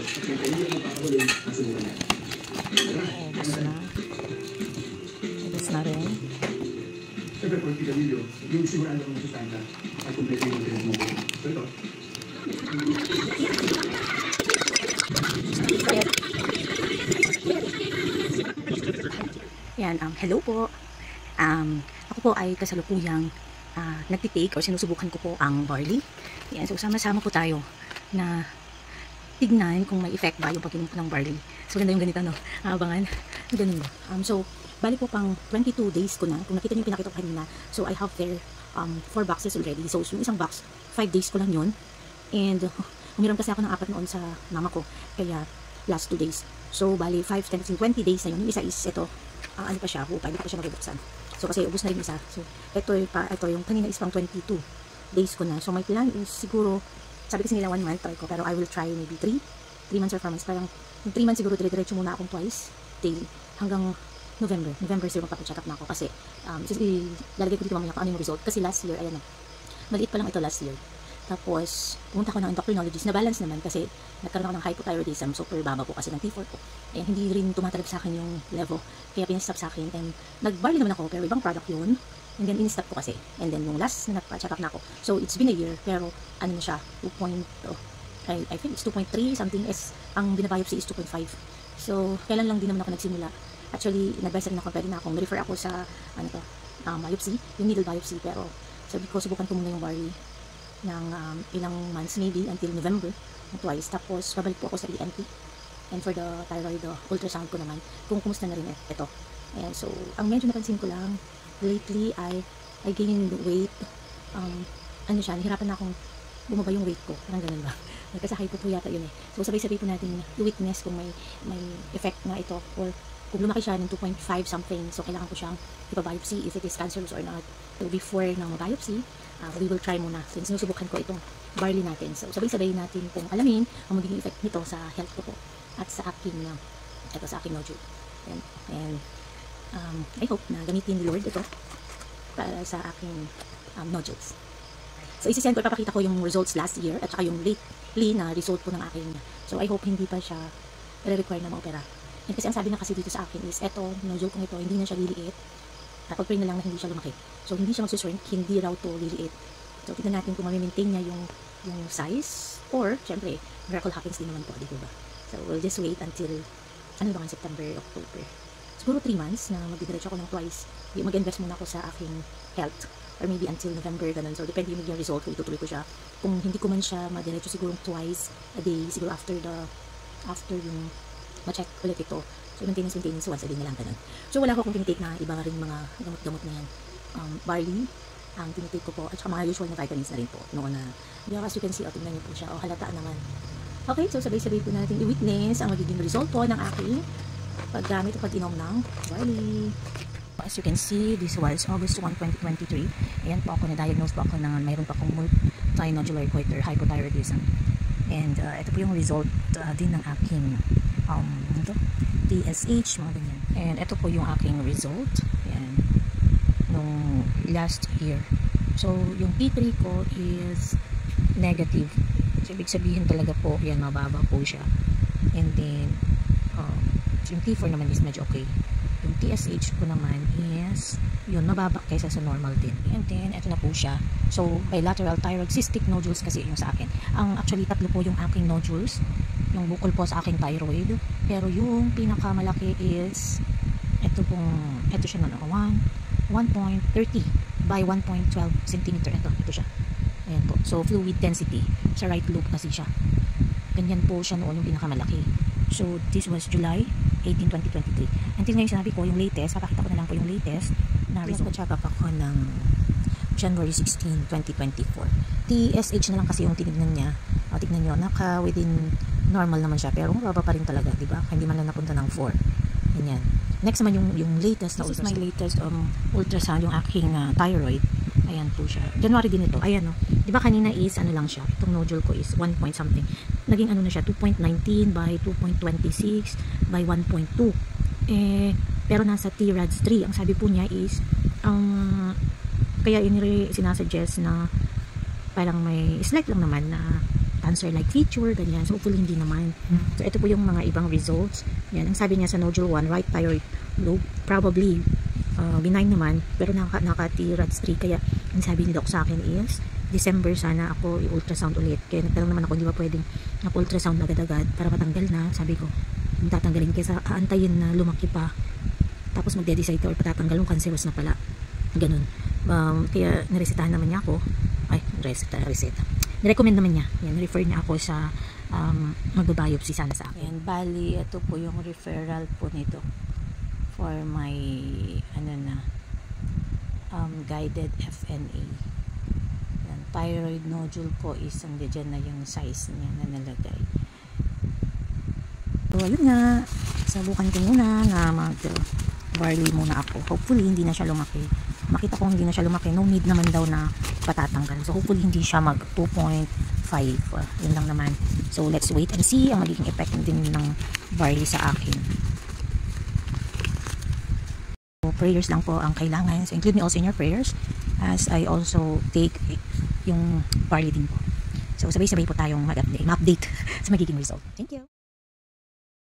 Ubus na. Ubus na rin. Siyempre, kung PW, yung sigurado kong sustansya ay kumpleto yung trend mo. So ito. Yan, hello po. Ako po ay kasalukuyang nagtitake o sinusubukan ko po ang barley. Yan, so sama-sama po tayo na tignan kung may effect ba yung pag-inom po ng barley. So ganda yung ganito, no? Abangan. Ganun ba? So, bali po pang 22 days ko na. Kung nakita niyo yung pinakita ko kanina. So, I have there 4 boxes already. So, yung isang box, 5 days ko lang yun. And, umiram kasi ako ng 4 noon sa mama ko. Kaya, last 2 days. So, bali 5, 10, 20 days na yun. Yung isa is, ito, ano pa siya, hupay. Hindi pa siya mabubuksan. So, kasi ubos na rin isa. So, ito yung kanina is pang 22 days ko na. So, my plan is siguro, sabi kasi nila 1 month try ko, pero I will try maybe 3 months or 4 months. Parang, yung 3 months siguro, dire-diretso muna akong twice, daily, hanggang November siguro magpapacheck up na ako kasi lalagay ko dito mamaya kung ano yung result kasi last year, ayan o, maliit pa lang ito last year. Tapos pumunta ako ng endocrinologist na balance naman kasi nagkaroon ako ng hypothyroidism, super baba po kasi ng T4 ko, and hindi rin tumatalab sa akin yung level, kaya pinastop sa akin, and nag-barley naman ako pero ibang product yun, and then in-stop ko kasi, and then yung last na nagpa-check up na ako, so it's been a year, pero ano na siya, 2. I think it's 2.3 something, is ang binabiopsy is 2.5. So kailan lang din naman ako nagsimula. Actually, in-advise rin ako, pwede na akong refer ako sa biopsy, yung needle biopsy, pero sabi ko, subukan ko muna yung barley ng ilang months, maybe until November, twice, tapos babalik po ako sa ENT, and for the thyroid ultrasound ko naman, kung kumusta na rin ito. Ayan, so, ang medyo napansin ko lang, lately, I gained weight, ano siya, nahirapan na akong bumaba yung weight ko, parang ganun ba? Nagkasahay po yata yun eh. So, sabay-sabay po natin i-witness kung may effect na ito, or kung lumaki siya ng 2.5 something, so kailangan ko siyang ipa-biopsy if it is cancerous or not. So before ng ma-biopsy, we will try muna since sinusubukan ko itong barley natin. So sabay-sabay natin kung alamin ang magiging effect nito sa health ko po at sa aking sa aking nodule. And I hope na gamitin ni Lord ito para sa aking nodules. So isi-send ko, ipapakita ko yung results last year at saka yung lately na result po ng aking. So I hope hindi pa siya re-require na ma-opera. And kasi ang sabi na kasi dito sa akin is, eto, nodule kong ito, hindi na siya liliit. Pag-pray na lang na hindi siya lumaki. So, hindi siya magsushrink, hindi raw to liliit. So, tignan natin kung ma-maintain niya yung size. Or, syempre, miracle happens din naman po, di ba? So, we'll just wait until, ano ba nga, September, October. Siguro 3 months na magdidiretso ako ng twice. Mag-invest muna ako sa aking health. Or maybe until November, ganun. So, depende yung result kung itutuloy ko siya. Kung hindi ko man siya madiretso, siguro twice a day, siguro after yung ma-check ulit ito. So, maintenance once a day na lang ganun. So, wala ko akong tinitake na iba rin mga gamot-gamot na yan. Barley, ang tinitake ko po, at saka mga usual na vitamins na rin po. Noon na, as you can see, tingnan niyo po siya. Halata naman. Okay, so sabay-sabay po natin i-witness ang magiging result po ng aking paggamit o pag-inom ng barley. As you can see, this was August 1, 2023. Ayan po ako, na-diagnose po ako na mayroon pa akong multinodular goiter hypothyroidism. And ito po yung result din ng aking TSH, mga ganyan. And ito po yung aking result. Ayan. Nung last year. So, yung T3 ko is negative. So, ibig sabihin talaga po, yan, mababa po siya. And then, yung T4 naman is medyo okay. Yung TSH ko naman is, yun, mababa kaysa sa normal din. And then, ito na po siya. So, bilateral thyroid cystic nodules kasi yung sa akin. Actually, 3 po yung aking nodules. Yung bukol po sa aking thyroid. Pero yung pinakamalaki is, ito siya na 1.30 by 1.12 cm. Ito siya. Ayan po. So, fluid density. Sa right loop kasi siya. Ganyan po siya noon yung pinakamalaki. So, this was July 18, 2023. Until ngayon sinabi ko, yung latest, papakita ko na lang po yung latest na result. Check up ako ng January 16, 2024. TSH na lang kasi yung tinignan niya. Tignan nyo, within normal naman siya. Pero mababa pa rin talaga, di ba? Hindi man lang napunta ng 4. Ganyan. Next naman yung latest na ultrasound. This is my latest ultrasound, yung aking thyroid. Ayan po siya. January din ito. Ayan, no. Di ba kanina is, ano lang siya. Itong nodule ko is 1 point something. Naging ano na siya, 2.19 by 2.26 by 1.2. Pero nasa TRADS 3. Ang sabi po niya is, kaya sinasuggest na parang may slight lang naman na cancer-like feature, ganyan. So, hopefully hindi naman. So, ito po yung mga ibang results. Yan, ang sabi niya sa nodule 1, right thyroid lobe, probably benign naman, pero naka-T-RADS 3. Kaya, ang sabi ni Doc sa akin is, December sana ako i-ultrasound ulit. Kaya nagtanong naman ako, hindi ba pwedeng ultrasound agad-agad para matanggal na. Sabi ko, yung tatanggalin kaysa aantayin na lumaki pa. Tapos magde-decide ka or patatanggal yung cancerous na pala. Ganun. Kaya naresetahan naman niya ako. Ay, reseta. Nirecommend naman niya. Yan, refer niya ako sa magbabiopsy sana sa akin. Bali, ito po yung referral po nito for my guided FNA. Yan, thyroid nodule po is nandiyan na yung size niya na nalagay. So, ayun nga. Sabukan ko muna na barley muna ako. Hopefully, hindi na siya lumaki. Makita ko hindi na siya lumaki. No need naman daw na patatanggal. So, hopefully, hindi siya mag 2.5. Yun lang naman. So, let's wait and see ang magiging effect din ng barley sa akin. So, prayers lang po ang kailangan. So, include me also in your prayers as I also take yung barley din po. So, sabay-sabay po tayong mag-update sa magiging result. Thank you!